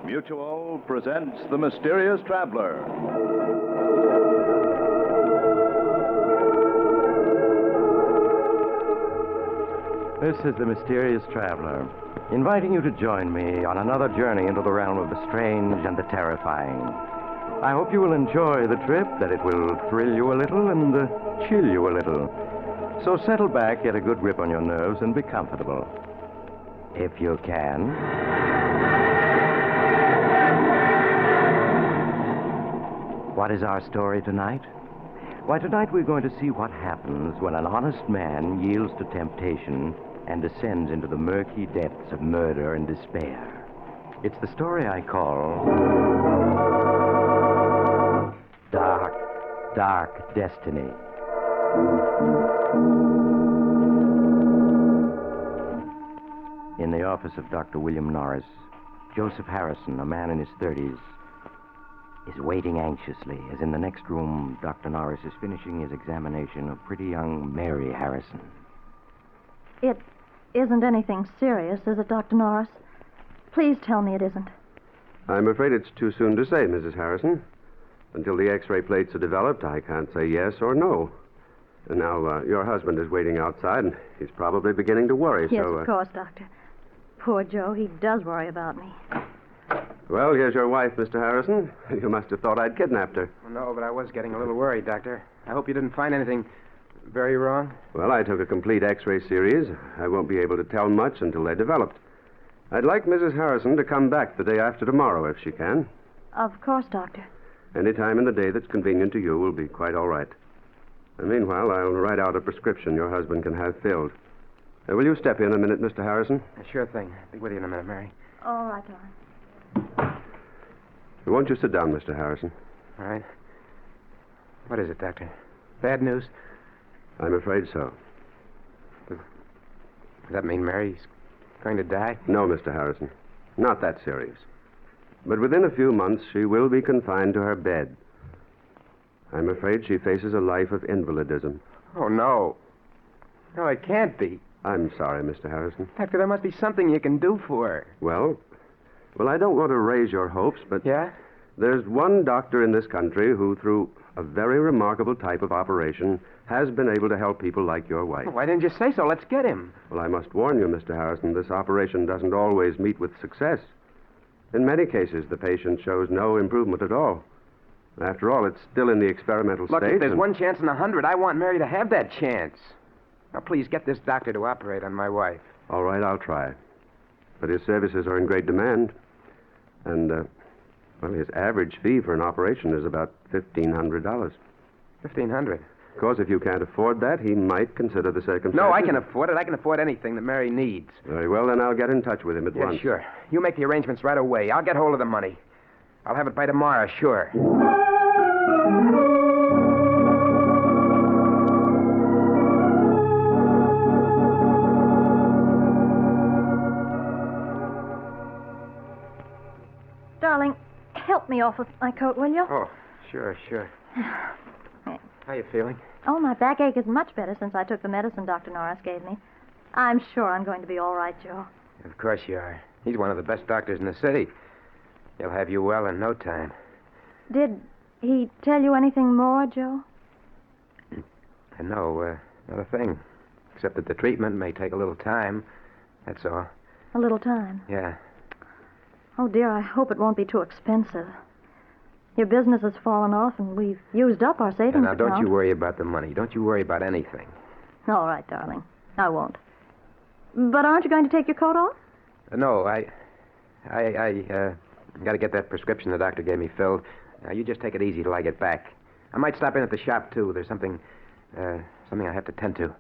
Mutual presents The Mysterious Traveler. This is The Mysterious Traveler, inviting you to join me on another journey into the realm of the strange and the terrifying. I hope you will enjoy the trip, that it will thrill you a little and chill you a little. So settle back, get a good grip on your nerves, and be comfortable. If you can. What is our story tonight? Why, tonight we're going to see what happens when an honest man yields to temptation and descends into the murky depths of murder and despair. It's the story I call Dark Destiny. In the office of Dr. William Norris, Joseph Harrison, a man in his 30s, is waiting anxiously as in the next room Dr. Norris is finishing his examination of pretty young Mary Harrison. It isn't anything serious, is it, Dr. Norris? Please tell me it isn't. I'm afraid it's too soon to say, Mrs. Harrison. Until the X-ray plates are developed, I can't say yes or no. And now, your husband is waiting outside, and he's probably beginning to worry, Yes, so... of course, Doctor. Poor Joe, he does worry about me. Well, here's your wife, Mr. Harrison. You must have thought I'd kidnapped her. Well, no, but I was getting a little worried, Doctor. I hope you didn't find anything very wrong. Well, I took a complete X-ray series. I won't be able to tell much until they're developed. I'd like Mrs. Harrison to come back the day after tomorrow, if she can. Of course, Doctor. Any time in the day that's convenient to you will be quite all right. And meanwhile, I'll write out a prescription your husband can have filled. Will you step in a minute, Mr. Harrison? Sure thing. I'll be with you in a minute, Mary. All right, darling. Won't you sit down, Mr. Harrison? All right. What is it, Doctor? Bad news? I'm afraid so. Does that mean Mary's going to die? No, Mr. Harrison. Not that serious. But within a few months, she will be confined to her bed. I'm afraid she faces a life of invalidism. Oh, no. No, it can't be. I'm sorry, Mr. Harrison. Doctor, there must be something you can do for her. Well, I don't want to raise your hopes, but... Yeah? There's one doctor in this country who, through a very remarkable type of operation, has been able to help people like your wife. Why didn't you say so? Let's get him. Well, I must warn you, Mr. Harrison, this operation doesn't always meet with success. In many cases, the patient shows no improvement at all. After all, it's still in the experimental Look, stage. if there's one chance in 100, I want Mary to have that chance. Now, please, get this doctor to operate on my wife. All right, I'll try. But his services are in great demand. And, his average fee for an operation is about $1,500. $1,500? Of course, if you can't afford that, he might consider the circumstances. No, I can afford it. I can afford anything that Mary needs. Very well, then I'll get in touch with him at once. Yeah, sure. You make the arrangements right away. I'll get hold of the money. I'll have it by tomorrow, sure. Darling, help me off with my coat, will you? Oh, sure. How you feeling? Oh, my backache is much better since I took the medicine Dr. Norris gave me. I'm sure I'm going to be all right, Joe. Of course you are. He's one of the best doctors in the city. He'll have you well in no time. Did he tell you anything more, Joe? No, not a thing. Except that the treatment may take a little time. That's all. A little time. Yeah. Oh, dear, I hope it won't be too expensive. Your business has fallen off, and we've used up our savings Now, account. don't you worry about the money. Don't you worry about anything. All right, darling. I won't. But aren't you going to take your coat off? No, I got to get that prescription the doctor gave me filled. Now, you just take it easy till I get back. I might stop in at the shop, too. There's something I have to tend to.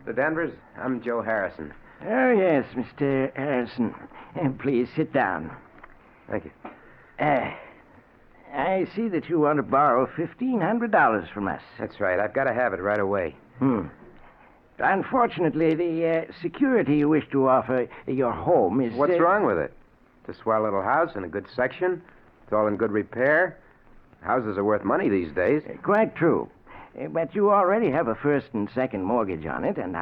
The Danvers, I'm Joe Harrison. Oh, yes, Mr. Harrison. Please sit down. Thank you. I see that you want to borrow $1,500 from us. That's right. I've got to have it right away. Unfortunately, the security you wish to offer your home is... What's wrong with it? It's a swell little house in a good section. It's all in good repair. Houses are worth money these days. Quite true. But you already have a first and second mortgage on it, and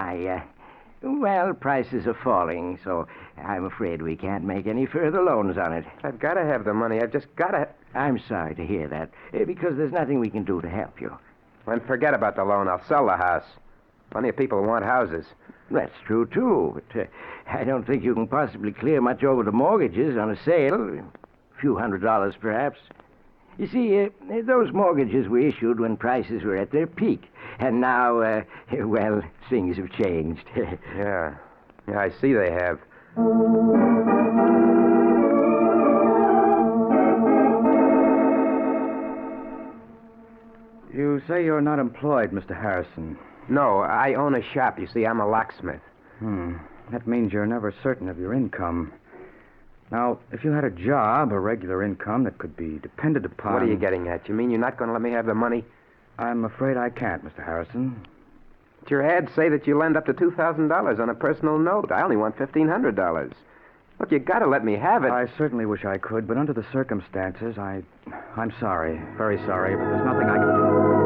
well, prices are falling, so I'm afraid we can't make any further loans on it. I've got to have the money. I've just got to... I'm sorry to hear that, because there's nothing we can do to help you. Then forget about the loan. I'll sell the house. Plenty of people want houses. That's true, too, but I don't think you can possibly clear much over the mortgages on a sale. A few $100s, perhaps. You see, those mortgages were issued when prices were at their peak. And now, well, things have changed. Yeah, I see they have. You say you're not employed, Mr. Harrison. No, I own a shop. You see, I'm a locksmith. That means you're never certain of your income. Now, if you had a job, a regular income that could be depended upon... What are you getting at? You mean you're not going to let me have the money? I'm afraid I can't, Mr. Harrison. But your ads say that you lend up to $2,000 on a personal note. I only want $1,500. Look, you got to let me have it. I certainly wish I could, but under the circumstances, I'm sorry. Very sorry, but there's nothing I can do.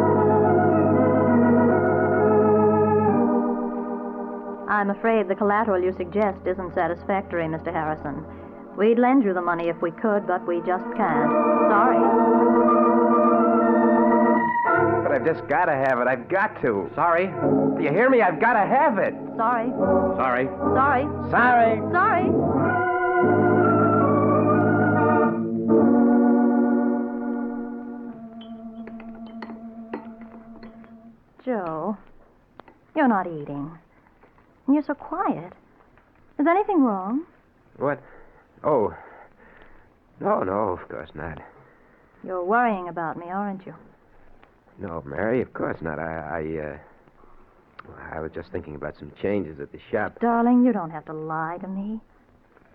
I'm afraid the collateral you suggest isn't satisfactory, Mr. Harrison. We'd lend you the money if we could, but we just can't. Sorry. But I've just got to have it. I've got to. Sorry. Do you hear me? I've got to have it. Sorry. Sorry. Sorry. Sorry. Sorry. Joe, you're not eating. And you're so quiet. Is anything wrong? What? Oh. No, of course not. You're worrying about me, aren't you? No, Mary, of course not. I was just thinking about some changes at the shop. Darling, you don't have to lie to me.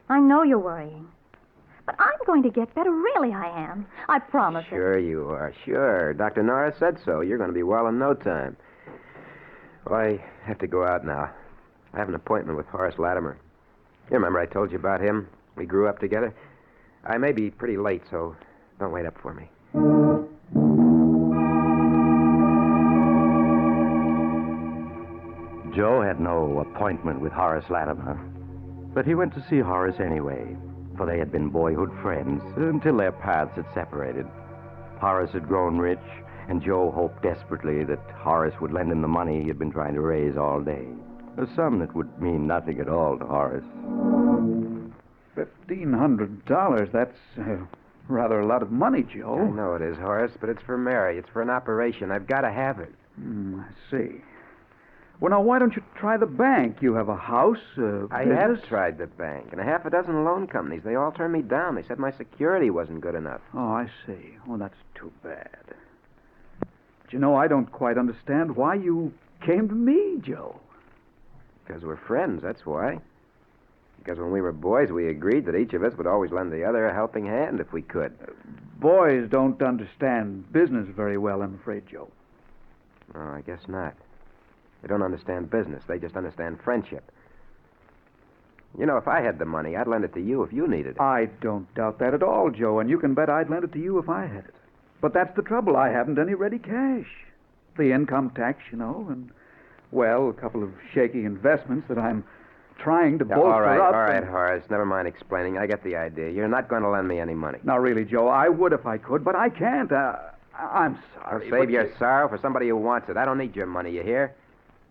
I know you're worrying. But I'm going to get better. Really, I am. I promise it. Sure you are. Sure. Dr. Norris said so. You're going to be well in no time. Well, I have to go out now. I have an appointment with Horace Latimer. You remember I told you about him? We grew up together. I may be pretty late, so don't wait up for me. Joe had no appointment with Horace Latimer, but he went to see Horace anyway, for they had been boyhood friends until their paths had separated. Horace had grown rich, and Joe hoped desperately that Horace would lend him the money he had been trying to raise all day. A sum that would mean nothing at all to Horace. $1,500, that's rather a lot of money, Joe. I know it is, Horace, but it's for Mary. It's for an operation. I've got to have it. I see. Well, now, why don't you try the bank? You have a house, I business. have tried the bank, and a half a dozen loan companies. They all turned me down. They said my security wasn't good enough. Oh, I see. Oh, that's too bad. But you know, I don't quite understand why you came to me, Joe. Because we're friends, that's why. Because when we were boys, we agreed that each of us would always lend the other a helping hand if we could. Boys don't understand business very well, I'm afraid, Joe. Oh, I guess not. They don't understand business. They just understand friendship. You know, if I had the money, I'd lend it to you if you needed it. I don't doubt that at all, Joe, and you can bet I'd lend it to you if I had it. But that's the trouble. I haven't any ready cash. The income tax, you know, and, well, a couple of shaky investments that I'm trying to bolster up. All right, Horace. Never mind explaining. I get the idea. You're not going to lend me any money. Now, really, Joe, I would if I could, but I can't. I'm sorry. Save your sorrow for somebody who wants it. I don't need your money, you hear?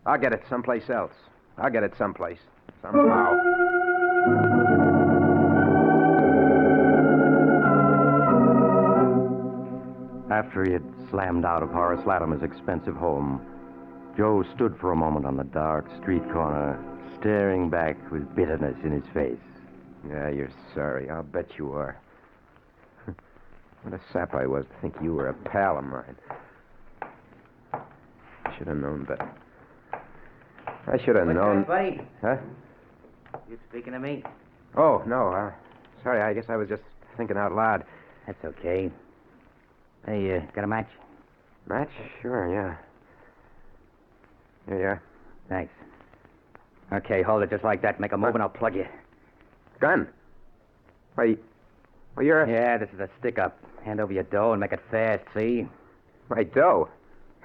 I'll get it someplace else. I'll get it someplace. Somehow. After he had slammed out of Horace Latimer's expensive home, Joe stood for a moment on the dark street corner, staring back with bitterness in his face. Yeah, you're sorry. I'll bet you are. What a sap I was to think you were a pal of mine. I should have known better. I should have known. Buddy? Huh? You speaking to me? Oh, no. Sorry, I guess I was just thinking out loud. That's okay. Hey, got a match? Match? Sure, yeah. Here you are. Thanks. Okay, hold it just like that. Make a move and I'll plug you. Gun? Why, well, you're... Yeah, this is a stick-up. Hand over your dough and make it fast, see? My dough?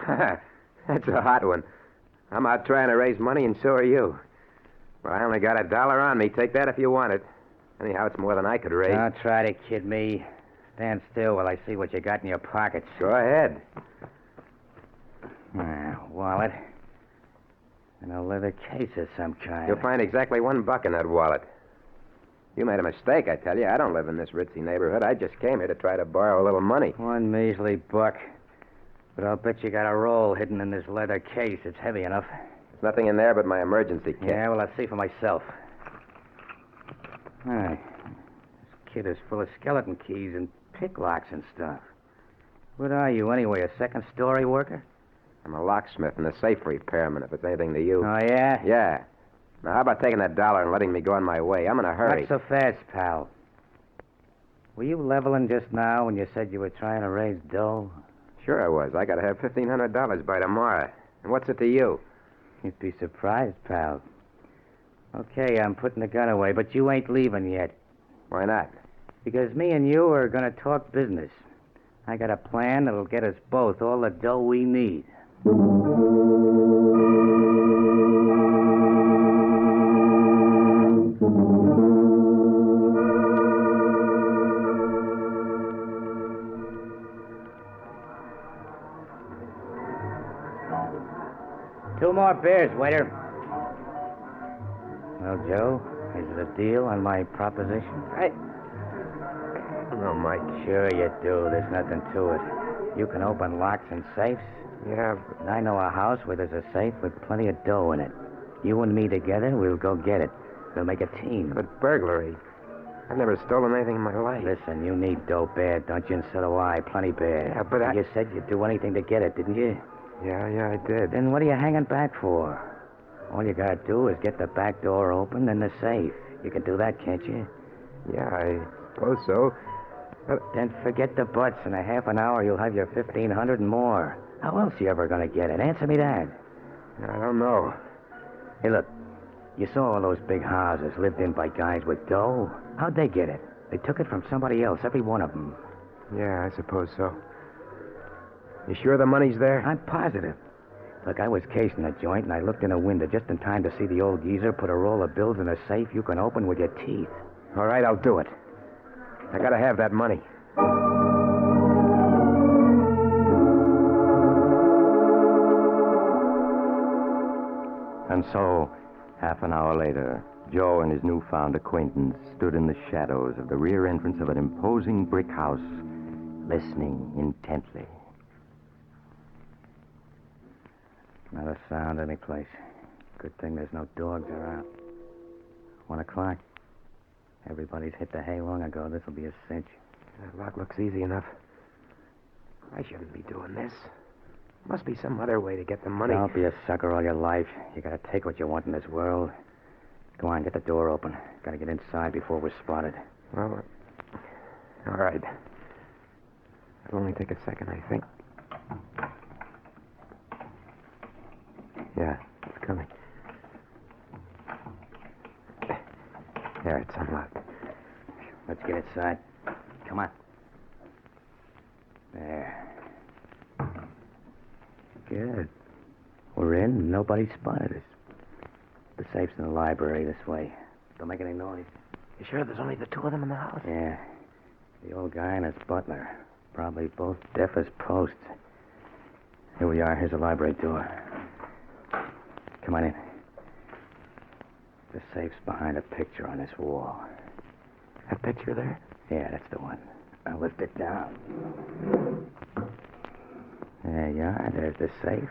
That's a hot one. I'm out trying to raise money, and so are you. Well, I only got $1 on me. Take that if you want it. Anyhow, it's more than I could raise. Don't try to kid me. Stand still while I see what you got in your pockets. Go ahead. Wallet. And a leather case of some kind. You'll find exactly $1 in that wallet. You made a mistake, I tell you. I don't live in this ritzy neighborhood. I just came here to try to borrow a little money. One measly buck. But I'll bet you got a roll hidden in this leather case. It's heavy enough. There's nothing in there but my emergency kit. Yeah, well, I'll see for myself. This kit is full of skeleton keys and pick locks and stuff. What are you, anyway, a second-story worker? I'm a locksmith and a safe repairman, if it's anything to you. Oh, yeah? Yeah. Now, how about taking that $1 and letting me go on my way? I'm in a hurry. Not so fast, pal. Were you leveling just now when you said you were trying to raise dough? Sure I was. I got to have $1,500 by tomorrow. And what's it to you? You'd be surprised, pal. Okay, I'm putting the gun away, but you ain't leaving yet. Why not? Because me and you are going to talk business. I got a plan that'll get us both all the dough we need. 2 more beers, waiter. Well, Joe, is it a deal on my proposition? I don't know, Mike. Sure you do. There's nothing to it. You can open locks and safes. Yeah, And I know a house where there's a safe with plenty of dough in it. You and me together, we'll go get it. We'll make a team. but burglary. I've never stolen anything in my life. Listen, you need dough bad, don't you? And so do I. Plenty bad. Yeah, but You said you'd do anything to get it, didn't you? Yeah, I did. Then what are you hanging back for? All you gotta do is get the back door open and the safe. You can do that, can't you? Yeah, I suppose so. Then forget the buts. In a half an hour, you'll have your 1,500 and more. How else you ever gonna get it? Answer me that. I don't know. Hey, look. You saw all those big houses lived in by guys with dough. How'd they get it? They took it from somebody else, every one of them. Yeah, I suppose so. You sure the money's there? I'm positive. Look, I was casing the joint, and I looked in a window just in time to see the old geezer put a roll of bills in a safe you can open with your teeth. All right, I'll do it. I gotta have that money. And so, half an hour later, Joe and his newfound acquaintance stood in the shadows of the rear entrance of an imposing brick house, listening intently. Not a sound anyplace. Good thing there's no dogs around. 1 o'clock. Everybody's hit the hay long ago. This'll be a cinch. That lock looks easy enough. I shouldn't be doing this. Must be some other way to get the money. Don't be a sucker all your life. You gotta take what you want in this world. Go on, get the door open. Gotta get inside before we're spotted. Well, all right. It'll only take a second, I think. Yeah, it's coming. There, it's unlocked. Let's get inside. Come on. There. Good. We're in, and nobody spotted us. The safe's in the library this way. Don't make any noise. You sure there's only the 2 of them in the house? Yeah. The old guy and his butler. Probably both deaf as posts. Here we are. Here's the library door. Come on in. The safe's behind a picture on this wall. That picture there? Yeah, that's the one. Now lift it down. There you are. There's the safe.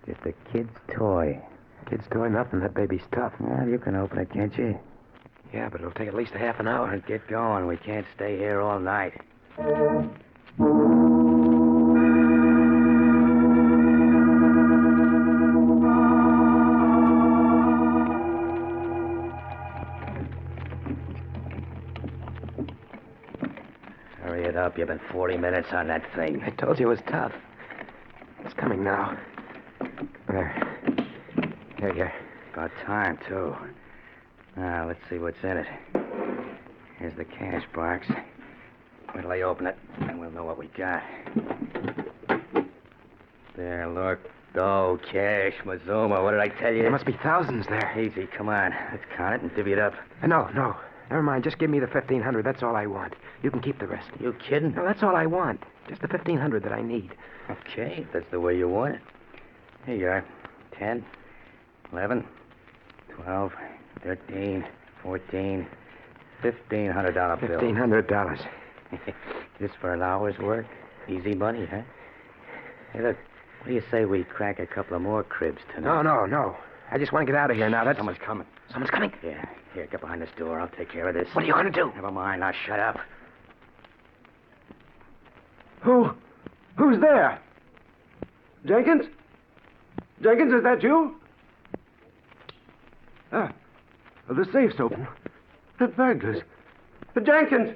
Just a kid's toy. Kid's toy, nothing. That baby's tough. Well, you can open it, can't you? Yeah, but it'll take at least a half an hour. Get going. We can't stay here all night. Hurry it up. You've been 40 minutes on that thing. I told you it was tough. It's coming now. There. Here. About time, too. Now, let's see what's in it. Here's the cash box. Wait till I open it, and we'll know what we got. There, look. Oh, cash, Mazuma. What did I tell you? There must be thousands there. Easy, come on. Let's count it and divvy it up. No. Never mind. Just give me the 1,500. That's all I want. You can keep the rest. You kidding? No, that's all I want. Just the 1,500 that I need. Okay, if that's the way you want it. Here you are. 10, 11, 12, 13, 14, $1,500 bill. $1,500. This for an hour's work? Easy money, huh? Hey, look, what do you say we crack a couple of more cribs tonight? No. I just want to get out of here now. Someone's coming. Someone's coming? Yeah. Here, get behind this door. I'll take care of this. What are you going to do? Never mind. Now shut up. Who's there? Jenkins? Jenkins, is that you? The safe's open. The burglars. Jenkins!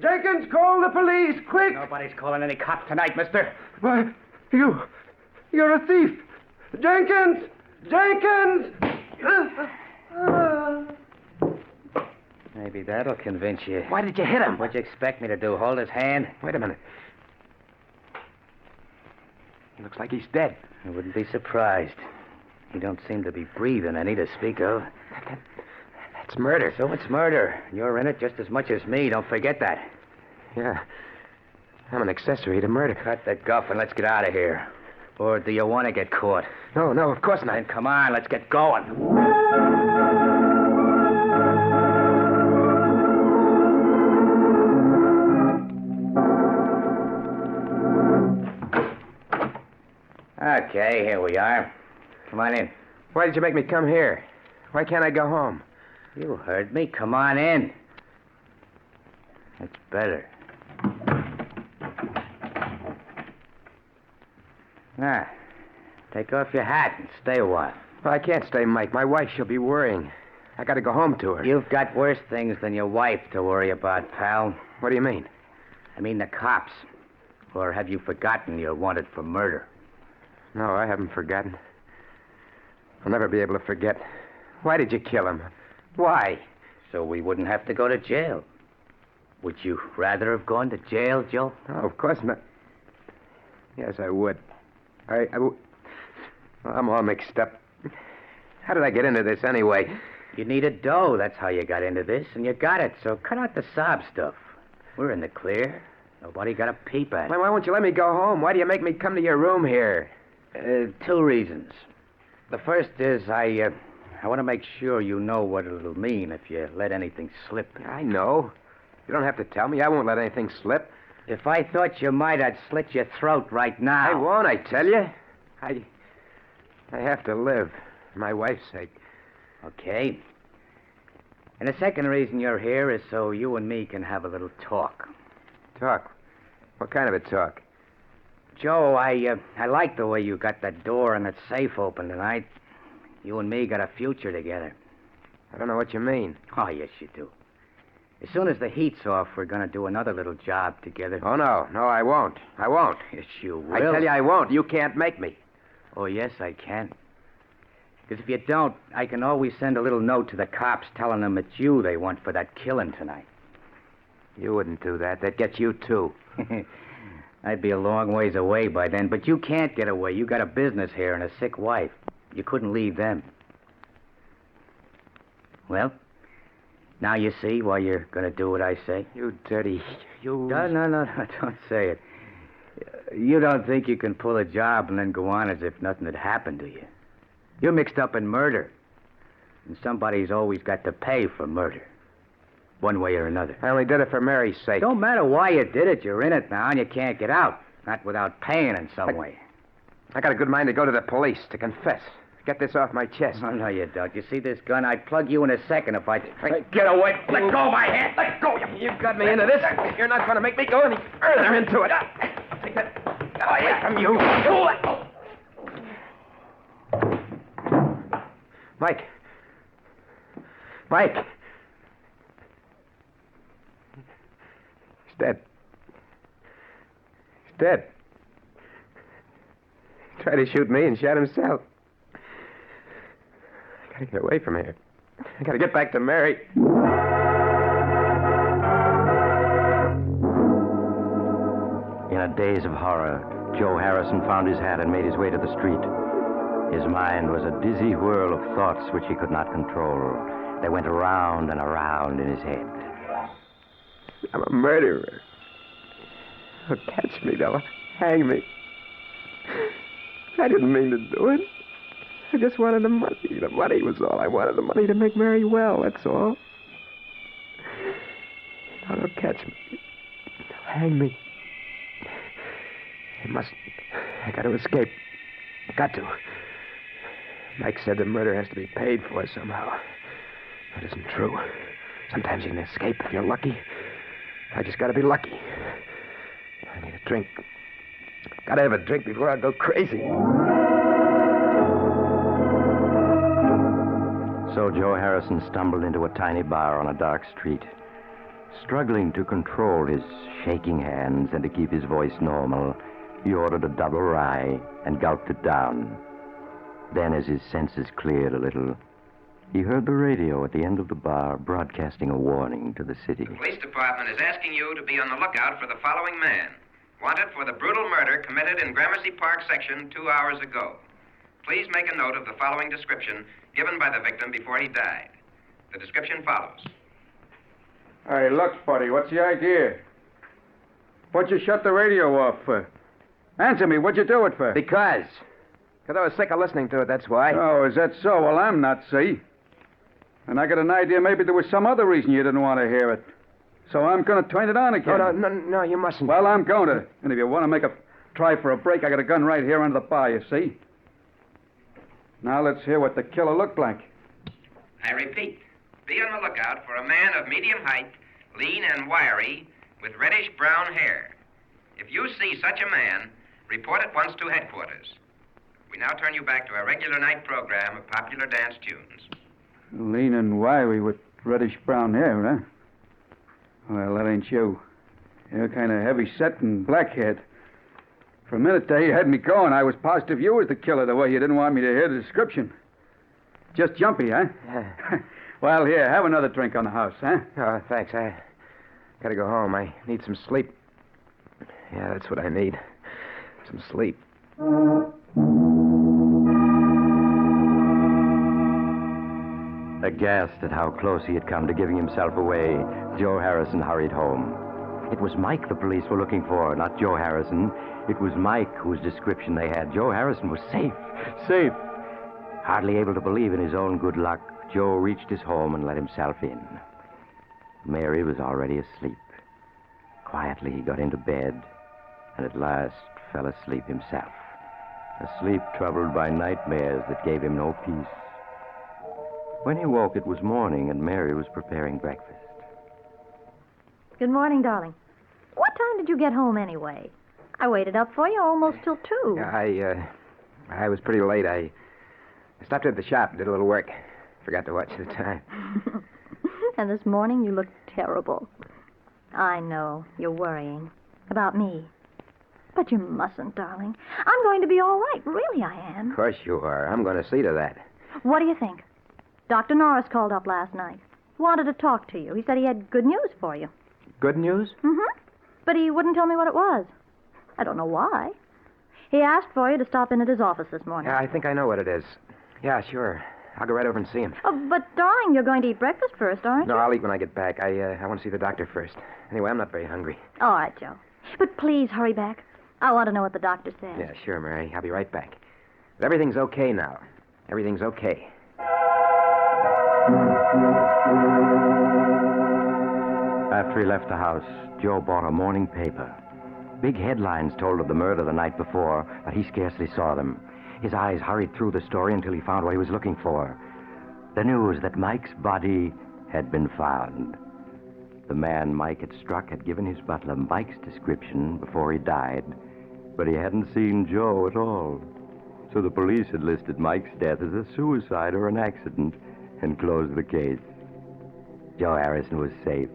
Jenkins, call the police, quick! Nobody's calling any cops tonight, mister. Why, you're a thief! Jenkins! Jenkins! Maybe that'll convince you. Why did you hit him? What'd you expect me to do? Hold his hand? Wait a minute. He looks like he's dead. I wouldn't be surprised. He don't seem to be breathing any to speak of. That's murder. So it's murder. You're in it just as much as me. Don't forget that. Yeah. I'm an accessory to murder. Cut the guff and let's get out of here. Or do you want to get caught? No, of course not. Then come on, let's get going. Okay, here we are. Come on in. Why did you make me come here? Why can't I go home? You heard me. Come on in. That's better. Now, take off your hat and stay a while. Well, I can't stay, Mike. My wife, she'll be worrying. I got to go home to her. You've got worse things than your wife to worry about, pal. What do you mean? I mean the cops. Or have you forgotten you're wanted for murder? No, I haven't forgotten. I'll never be able to forget. Why did you kill him? Why? So we wouldn't have to go to jail. Would you rather have gone to jail, Joe? Oh, of course not. Yes, I would. Well, I'm all mixed up. How did I get into this anyway? You needed dough. That's how you got into this, and you got it. So cut out the sob stuff. We're in the clear. Nobody got a peep at it. Why won't you let me go home? Why do you make me come to your room here? 2 reasons. The first is I want to make sure you know what it'll mean if you let anything slip. I know. You don't have to tell me. I won't let anything slip. If I thought you might, I'd slit your throat right now. I won't, I tell you. I have to live, for my wife's sake. Okay. And the second reason you're here is so you and me can have a little talk. Talk? What kind of a talk? Joe, I like the way you got that door and that safe open tonight. You and me got a future together. I don't know what you mean. Oh, yes, you do. As soon as the heat's off, we're going to do another little job together. Oh, no. No, I won't. I won't. Yes, you will. I tell you I won't. You can't make me. Oh, yes, I can. Because if you don't, I can always send a little note to the cops telling them it's you they want for that killing tonight. You wouldn't do that. That'd get you, too. I'd be a long ways away by then, but you can't get away. You got a business here and a sick wife. You couldn't leave them. Well, now you see why you're going to do what I say? You dirty... You... No, don't say it. You don't think you can pull a job and then go on as if nothing had happened to you. You're mixed up in murder. And somebody's always got to pay for murder. One way or another. I only did it for Mary's sake. Don't matter why you did it. You're in it now and you can't get out. Not without paying in some way. I got a good mind to go to the police, to confess. Get this off my chest. Oh, no, you don't. You see this gun? I'd plug you in a second if I... Get away. Let go of my hand. Let go. You got me into this. You're not going to make me go any further into it. Take that away from you. Mike. Mike. He's dead. He's dead. He tried to shoot me and shot himself. I gotta get away from here. I gotta get back to Mary. a daze of horror, Joe Harrison found his hat and made his way to the street. His mind was a dizzy whirl of thoughts which he could not control. They went around and around in his head. I'm a murderer. They'll catch me. They'll hang me. I didn't mean to do it. I just wanted the money. The money was all I wanted. The money to make Mary well, that's all. Now they'll catch me. They'll hang me. They must. I got to escape. Got to. Mike said the murder has to be paid for somehow. That isn't true. Sometimes you can escape if you're lucky. I just got to be lucky. I need a drink. Got to have a drink before I go crazy. So Joe Harrison stumbled into a tiny bar on a dark street. Struggling to control his shaking hands and to keep his voice normal, he ordered a double rye and gulped it down. Then, as his senses cleared a little, he heard the radio at the end of the bar broadcasting a warning to the city. The police department is asking you to be on the lookout for the following man. Wanted for the brutal murder committed in Gramercy Park section 2 hours ago. Please make a note of the following description given by the victim before he died. The description follows. Hey, look, buddy, what's the idea? What'd you shut the radio off for? Answer me, what'd you do it for? Because I was sick of listening to it, that's why. Oh, is that so? Well, I'm not, see? And I got an idea maybe there was some other reason you didn't want to hear it. So I'm going to turn it on again. No, you mustn't. Well, I'm going to. And if you want to make a try for a break, I got a gun right here under the bar, you see? Now let's hear what the killer looked like. I repeat, be on the lookout for a man of medium height, lean and wiry, with reddish-brown hair. If you see such a man, report at once to headquarters. We now turn you back to our regular night program of popular dance tunes. Lean and wiry with reddish-brown hair, huh? Well, that ain't you. You're kind of heavy-set and black-haired. For a minute there, you had me going. I was positive you was the killer, the way you didn't want me to hear the description. Just jumpy, huh? Yeah. Well, here, have another drink on the house, huh? Oh, thanks. I gotta go home. I need some sleep. Yeah, that's what I need. Some sleep. Aghast at how close he had come to giving himself away, Joe Harrison hurried home. It was Mike the police were looking for, not Joe Harrison. It was Mike whose description they had. Joe Harrison was safe. Safe. Hardly able to believe in his own good luck, Joe reached his home and let himself in. Mary was already asleep. Quietly, he got into bed and at last fell asleep himself. A sleep troubled by nightmares that gave him no peace. When he woke, it was morning, and Mary was preparing breakfast. Good morning, darling. What time did you get home anyway? I waited up for you almost till 2. I was pretty late. I stopped at the shop and did a little work. Forgot to watch the time. And this morning you looked terrible. I know. You're worrying. About me. But you mustn't, darling. I'm going to be all right. Really, I am. Of course you are. I'm going to see to that. What do you think? Dr. Norris called up last night. Wanted to talk to you. He said he had good news for you. Good news? Mm-hmm. But he wouldn't tell me what it was. I don't know why. He asked for you to stop in at his office this morning. Yeah, I think I know what it is. Yeah, sure. I'll go right over and see him. Oh, but, darling, you're going to eat breakfast first, aren't you? No, I'll eat when I get back. I want to see the doctor first. Anyway, I'm not very hungry. All right, Joe. But please hurry back. I want to know what the doctor says. Yeah, sure, Mary. I'll be right back. But everything's okay now. Everything's okay. After he left the house, Joe bought a morning paper. Big headlines told of the murder the night before, but he scarcely saw them. His eyes hurried through the story until he found what he was looking for. The news that Mike's body had been found. The man Mike had struck had given his butler Mike's description before he died, but he hadn't seen Joe at all. So the police had listed Mike's death as a suicide or an accident and closed the case. Joe Harrison was safe.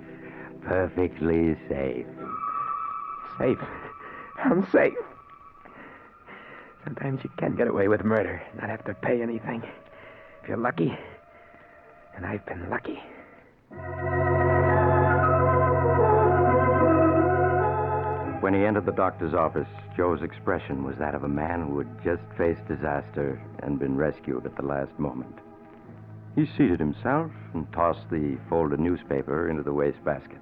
Perfectly safe. Safe. I'm safe. Sometimes you can get away with murder, not have to pay anything. If you're lucky. And I've been lucky. When he entered the doctor's office, Joe's expression was that of a man who had just faced disaster and been rescued at the last moment. He seated himself and tossed the folded newspaper into the wastebasket.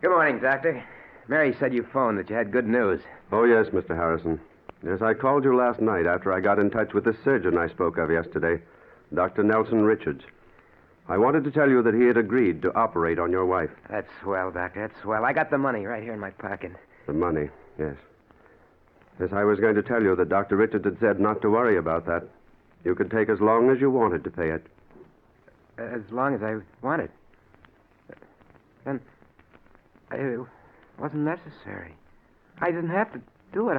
Good morning, Doctor. Mary said you phoned that you had good news. Oh, yes, Mr. Harrison. Yes, I called you last night after I got in touch with the surgeon I spoke of yesterday, Dr. Nelson Richards. I wanted to tell you that he had agreed to operate on your wife. That's swell, Doctor. That's swell. I got the money right here in my pocket. The money, yes. Yes, I was going to tell you that Dr. Richards had said not to worry about that. You could take as long as you wanted to pay it. As long as I wanted. Then it wasn't necessary. I didn't have to do it.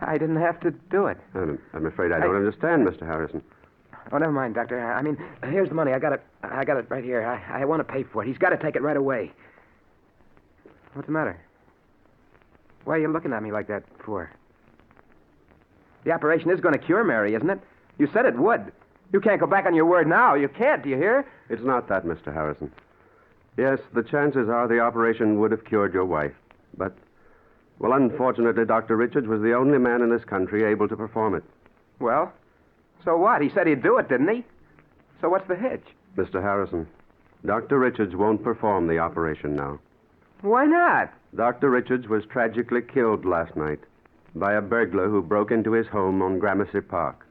I didn't have to do it. I'm afraid I don't understand, Mr. Harrison. Oh, never mind, Doctor. I mean, here's the money. I got it right here. I want to pay for it. He's got to take it right away. What's the matter? Why are you looking at me like that for? The operation is going to cure Mary, isn't it? You said it would. You can't go back on your word now. You can't, do you hear? It's not that, Mr. Harrison. Yes, the chances are the operation would have cured your wife. But, well, unfortunately, Dr. Richards was the only man in this country able to perform it. Well, so what? He said he'd do it, didn't he? So what's the hitch? Mr. Harrison, Dr. Richards won't perform the operation now. Why not? Dr. Richards was tragically killed last night by a burglar who broke into his home on Gramercy Park.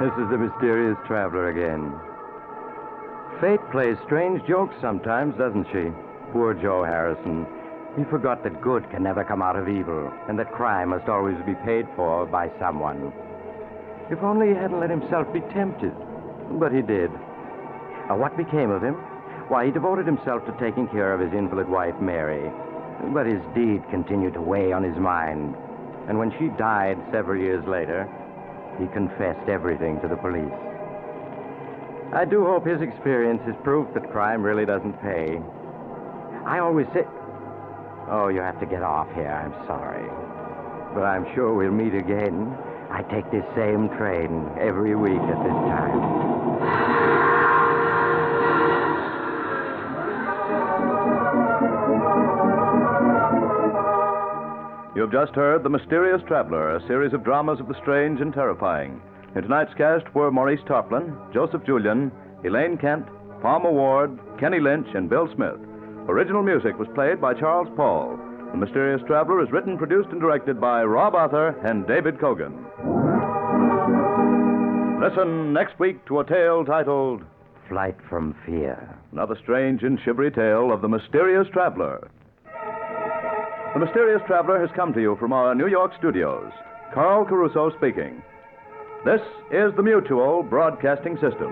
This is the mysterious traveler again. Fate plays strange jokes sometimes, doesn't she? Poor Joe Harrison. He forgot that good can never come out of evil, and that crime must always be paid for by someone. If only he hadn't let himself be tempted. But he did. What became of him? Why, he devoted himself to taking care of his invalid wife, Mary. But his deed continued to weigh on his mind. And when she died several years later, he confessed everything to the police. I do hope his experience is proof that crime really doesn't pay. I always say... Oh, you have to get off here. I'm sorry. But I'm sure we'll meet again. I take this same train every week at this time. You've just heard The Mysterious Traveler, a series of dramas of the strange and terrifying. In tonight's cast were Maurice Tarplin, Joseph Julian, Elaine Kent, Palmer Ward, Kenny Lynch, and Bill Smith. Original music was played by Charles Paul. The Mysterious Traveler is written, produced, and directed by Rob Arthur and David Kogan. Listen next week to a tale titled Flight from Fear. Another strange and shivery tale of The Mysterious Traveler. The Mysterious Traveler has come to you from our New York studios. Carl Caruso speaking. This is the Mutual Broadcasting System.